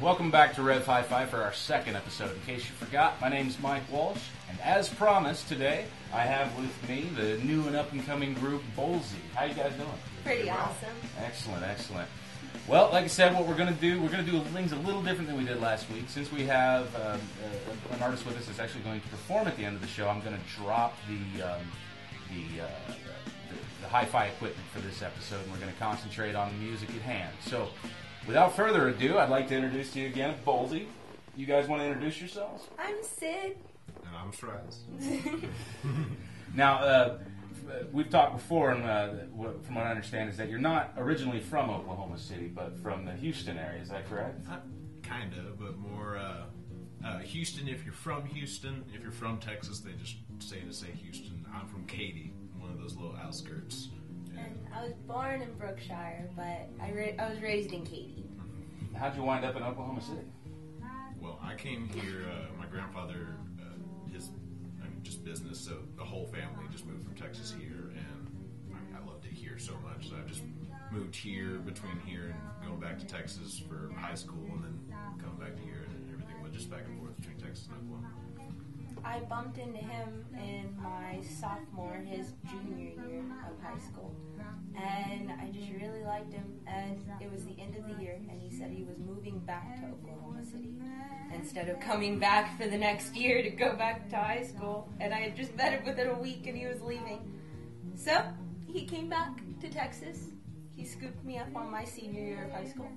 Welcome back to RevHiFi for our second episode. In case you forgot, my name's Mike Walsh, and as promised today, I have with me the new and up-and-coming group, Bowlsey. How you guys doing? Pretty awesome. Excellent, excellent. Well, like I said, what we're going to do things a little different than we did last week. Since we have an artist with us that's actually going to perform at the end of the show, I'm going to drop the hi-fi equipment for this episode, and we're going to concentrate on the music at hand. So, without further ado, I'd like to introduce to you again Bowlsey. You guys want to introduce yourselves? I'm Sid. And I'm Shraz. Now, we've talked before, and from what I understand is that you're not originally from Oklahoma City, but from the Houston area. Is that correct? Kind of, but more Houston if you're from Houston. If you're from Texas, they just say Houston. I'm from Katy, one of those little outskirts. And I was born in Brookshire, but I was raised in Katy. How'd you wind up in Oklahoma City? Well, I came here, my grandfather, just business, so the whole family just moved from Texas here, and I loved it here so much, so I just moved here, between here and going back to Texas for high school, and then coming back to here, and everything went just back and forth between Texas and Oklahoma. I bumped into him in my his junior year of high school, and I just really liked him, and it was the end of the year, and he said he was moving back to Oklahoma City instead of coming back for the next year to go back to high school, and I had just met him within a week and he was leaving. So, he came back to Texas, he scooped me up on my senior year of high school,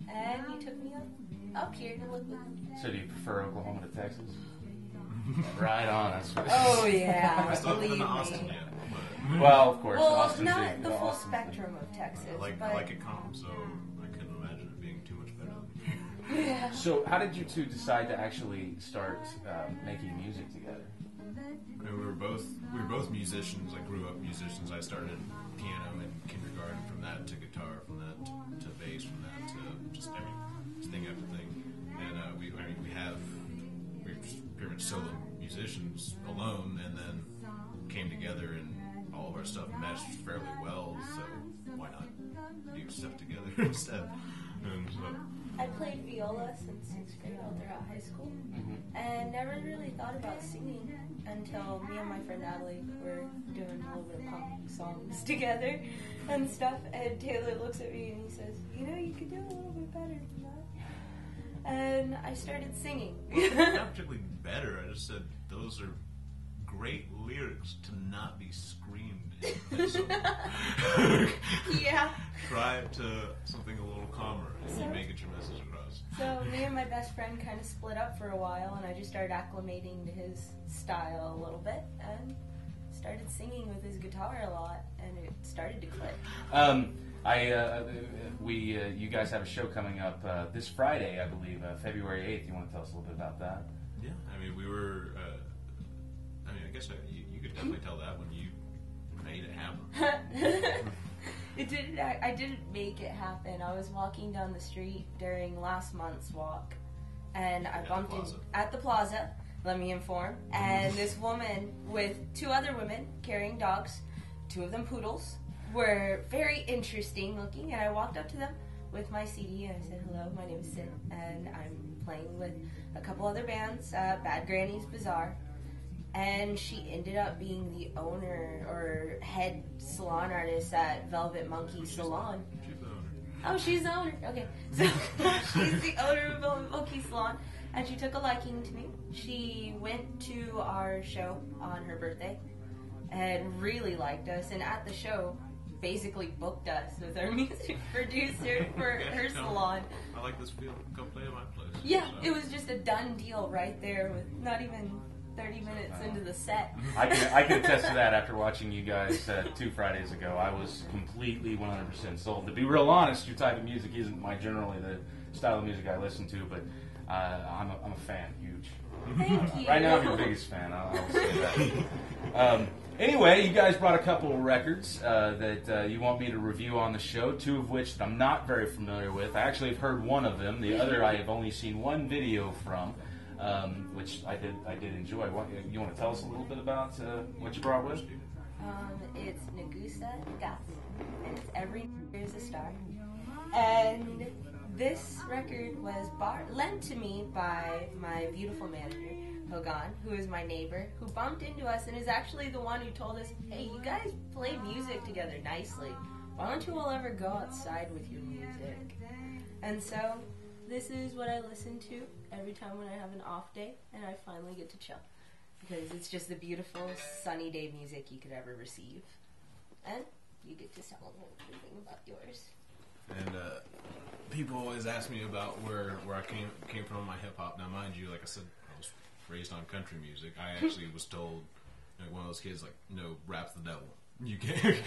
and he took me up here to live with him. So do you prefer Oklahoma to Texas? Right on. That's what Oh yeah, I still haven't been believe to Austin me. yet, Well, of course. Well, Austin's not the full Austin's spectrum of Texas, but but I like it calm, so I couldn't imagine it being too much better. yeah. So, how did you two decide to actually start making music together? I mean, we were both musicians. I grew up musicians. I started piano in kindergarten. From that to guitar. From that to bass. From that to just thing after thing. And we're pretty much solo musicians alone, and then came together, and all of our stuff meshed fairly well. So why not do stuff together instead? And so, I played viola since 6th grade all throughout high school, and never really thought about singing until me and my friend Natalie were doing a little bit of punk songs together and stuff, and Taylor looks at me and he says, you know, you could do a little bit better than that. And I started singing. not particularly better. I just said those are great lyrics to not be screamed in. So, Yeah. try it to something a little calmer, and you may get your message across. So me and my best friend kind of split up for a while, and I just started acclimating to his style a little bit, and started singing with his guitar a lot, and it started to click. You guys have a show coming up this Friday, I believe, February 8th. You want to tell us a little bit about that? Yeah, I mean, we were. I guess you could definitely tell that when you made it happen. I didn't make it happen. I was walking down the street during last month's walk, and I bumped at the plaza, let me inform, and this woman with two other women carrying dogs, two of them poodles, were very interesting looking, and I walked up to them with my CD and I said, hello, my name is Sid, and I'm playing with a couple other bands, Bad Granny's Bazaar. And she ended up being the owner or head salon artist at Velvet Monkey Salon. She's the owner. Oh, she's the owner. Okay. So she's the owner of Velvet Monkey Salon. And she took a liking to me. She went to our show on her birthday and really liked us. And at the show, basically booked us as our music producer for her salon. I like this field. Come play at my place. Yeah, So. it was just a done deal right there with not even 30 minutes into the set. I can attest to that after watching you guys 2 Fridays ago. I was completely 100% sold. To be real honest, your type of music isn't generally the style of music I listen to, but I'm a fan, huge. Thank you. Right now, I'm your biggest fan. I will say that. Anyway, you guys brought a couple of records that you want me to review on the show, 2 of which that I'm not very familiar with. I actually have heard one of them. The other I have only seen one video from, which I did enjoy. You want to tell us a little bit about what you brought with? It's Nagusa Gas, and it's Every Year is a Star. And this record was lent to me by my beautiful manager, Hogan, who is my neighbor, who bumped into us and is actually the one who told us, hey, you guys play music together nicely. Why don't you all ever go outside with your music? And so, this is what I listen to every time when I have an off day and I finally get to chill. Because it's just the beautiful, sunny day music you could ever receive. And you get to tell them everything about yours. And people always ask me about where I came from in my hip hop. Now, mind you, like I said, I was raised on country music. I actually was told, like one of those kids, like, no, rap's the devil. You can't.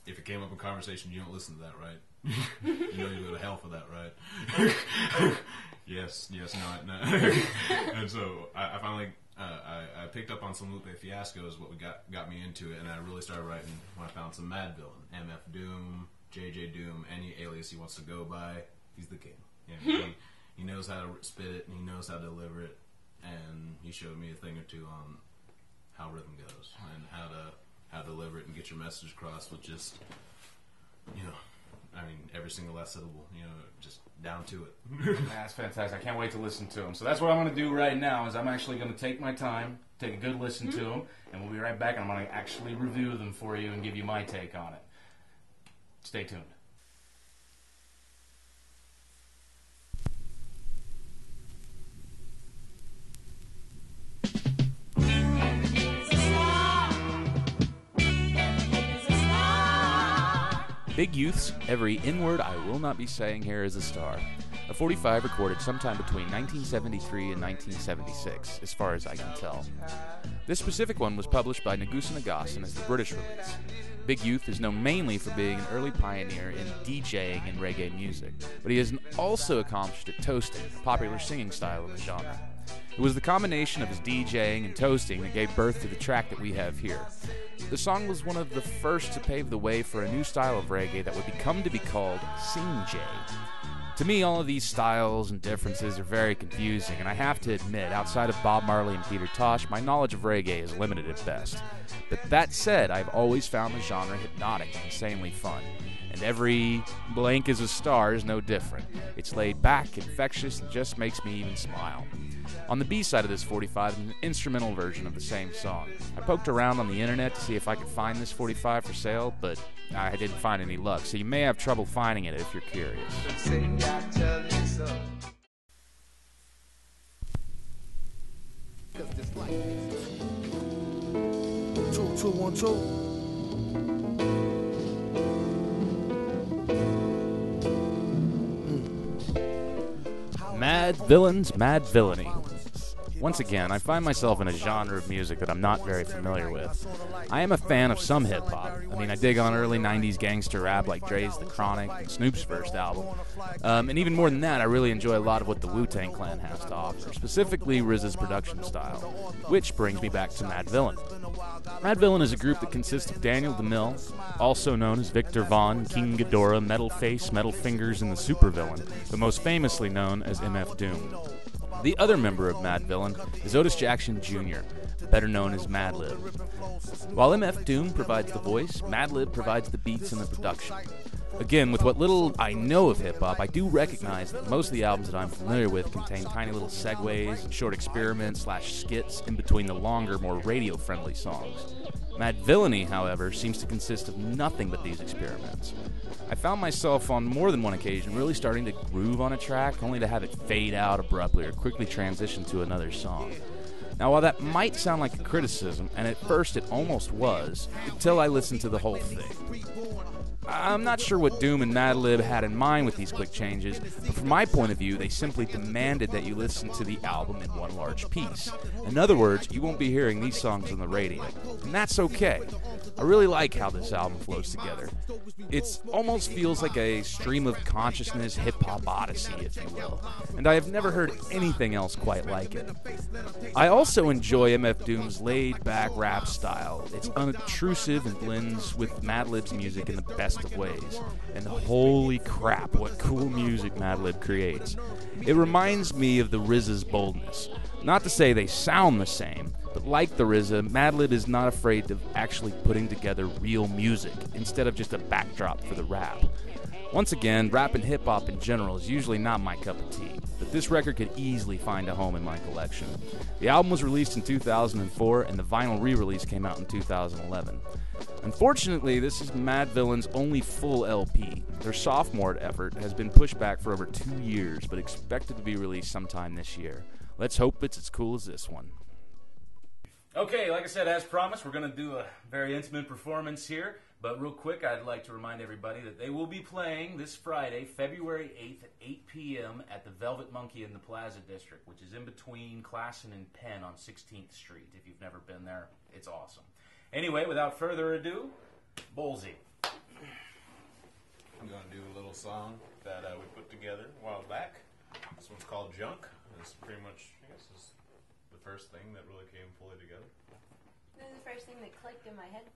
If it came up in conversation, you don't listen to that, right? You know you go to hell for that, right? yes, no. And so I finally I picked up on some Lupe Fiasco is what got me into it, and I really started writing when I found some Madvillain, MF Doom, JJ Doom, any alias he wants to go by, he's the king. Yeah, he knows how to spit it, and he knows how to deliver it, and he showed me a thing or two on how rhythm goes and how to deliver it and get your message across with just, every single last syllable, just down to it. That's fantastic. I can't wait to listen to them. So that's what I'm going to do right now is I'm actually going to take my time, take a good listen to them, and we'll be right back, and I'm going to actually review them for you and give you my take on it. Stay tuned. Big Youth's Every N-Word I Will Not Be Saying Here Is a Star, a 45 recorded sometime between 1973 and 1976, as far as I can tell. This specific one was published by Nagusa Nagasan as the British release. Big Youth is known mainly for being an early pioneer in DJing in reggae music, but he has also accomplished at toasting, a popular singing style in the genre. It was the combination of his DJing and toasting that gave birth to the track that we have here. The song was one of the first to pave the way for a new style of reggae that would become to be called sing-jay. To me, all of these styles and differences are very confusing, and I have to admit, outside of Bob Marley and Peter Tosh, my knowledge of reggae is limited at best. But that said, I've always found the genre hypnotic and insanely fun. And every Blank is a Star is no different. It's laid back, infectious, and just makes me even smile. On the B-side of this 45 is an instrumental version of the same song. I poked around on the internet to see if I could find this 45 for sale, but I didn't find any luck, so you may have trouble finding it if you're curious. Two, 1, 2. Madvillain's Mad Villainy. Once again, I find myself in a genre of music that I'm not very familiar with. I am a fan of some hip-hop. I dig on early 90s gangster rap like Dre's The Chronic and Snoop's first album. And even more than that, I really enjoy a lot of what the Wu-Tang Clan has to offer, specifically RZA's production style, which brings me back to Madvillain. Madvillain is a group that consists of Daniel DeMille, also known as Victor Vaughn, King Ghidorah, Metal Face, Metal Fingers, and the Supervillain, but most famously known as MF Doom. The other member of Madvillain is Otis Jackson Jr., better known as Madlib. While MF Doom provides the voice, Madlib provides the beats and the production. Again, with what little I know of hip-hop, I do recognize that most of the albums that I'm familiar with contain tiny little segues and short experiments/skits in between the longer, more radio-friendly songs. Madvillainy, however, seems to consist of nothing but these experiments. I found myself on more than one occasion really starting to groove on a track, only to have it fade out abruptly or quickly transition to another song. Now, while that might sound like a criticism, and at first it almost was, until I listened to the whole thing. I'm not sure what Doom and Madlib had in mind with these quick changes, but from my point of view, they simply demanded that you listen to the album in one large piece. In other words, you won't be hearing these songs on the radio, and that's okay. I really like how this album flows together. It almost feels like a stream of consciousness hip-hop odyssey, if you will, and I have never heard anything else quite like it. I also enjoy MF Doom's laid-back rap style. It's unobtrusive and blends with Madlib's music in the best of ways. And holy crap, what cool music Madlib creates. It reminds me of the RZA's boldness. Not to say they sound the same, but like the RZA, Madlib is not afraid of actually putting together real music instead of just a backdrop for the rap. Once again, rap and hip-hop in general is usually not my cup of tea, but this record could easily find a home in my collection. The album was released in 2004, and the vinyl re-release came out in 2011. Unfortunately, this is Madvillain's only full LP. Their sophomore effort has been pushed back for over 2 years, but expected to be released sometime this year. Let's hope it's as cool as this one. Okay, like I said, as promised, we're going to do a very intimate performance here. But real quick, I'd like to remind everybody that they will be playing this Friday, February 8th at 8 p.m. at the Velvet Monkey in the Plaza District, which is in between Classen and Penn on 16th Street. If you've never been there, it's awesome. Anyway, without further ado, Bowlsey. I'm going to do a little song that we put together a while back. This one's called Junk. It's pretty much, I guess, is the first thing that really came fully together. This is the first thing that clicked in my head.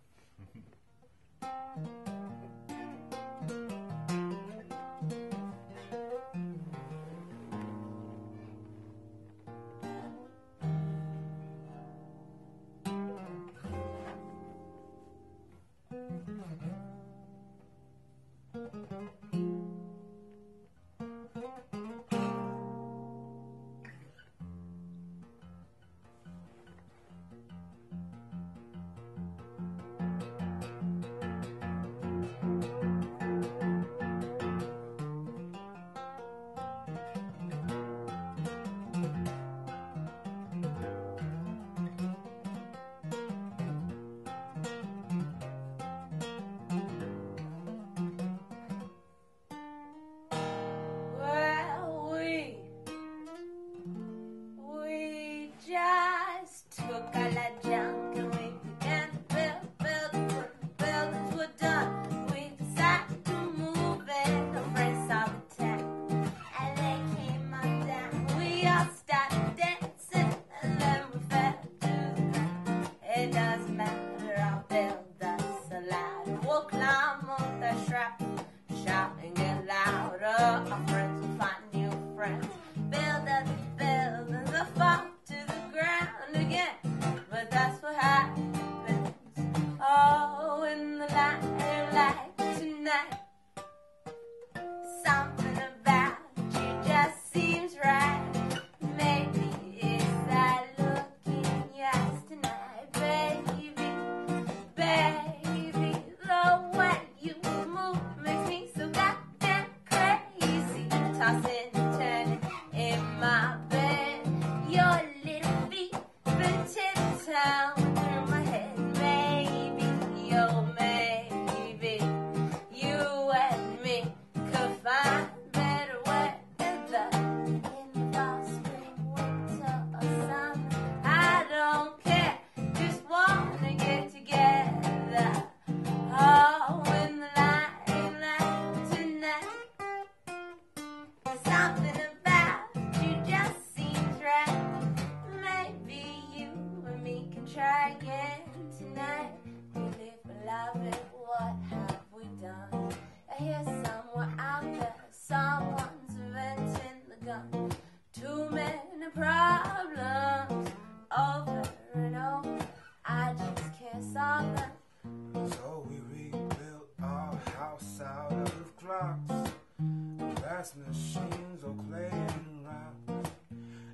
Machines all clay and rocks,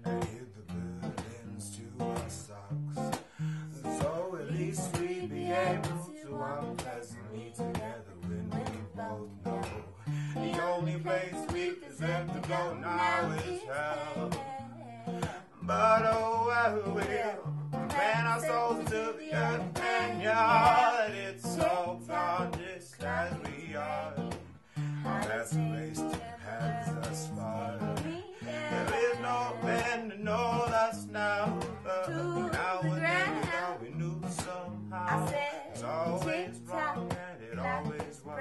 and hid the buildings to our socks. So at least we'd be able to walk pleasantly together when we both know the only place we deserve to go now is hell. But oh well, we'll ran our souls to the earth and yard. It's so gorgeous as we are. That's a race to has us far. There is no man to know us now. Now and then thought we knew somehow. It's always wrong and it always was.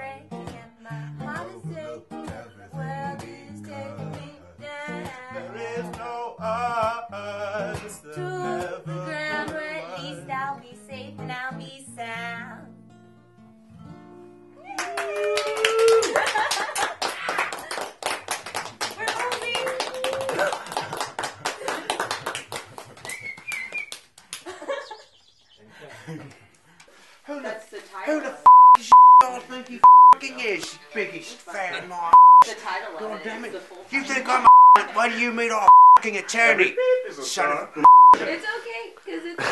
Overlooked everything because there is no us. To the ground where at least I'll be safe and I'll be sound. That's the title. Who the y'all think he fucking is, biggest fat mom. The title God of it damn is it. the full You title. think I'm a why do you meet our fucking attorney? Son of a It's okay, because it's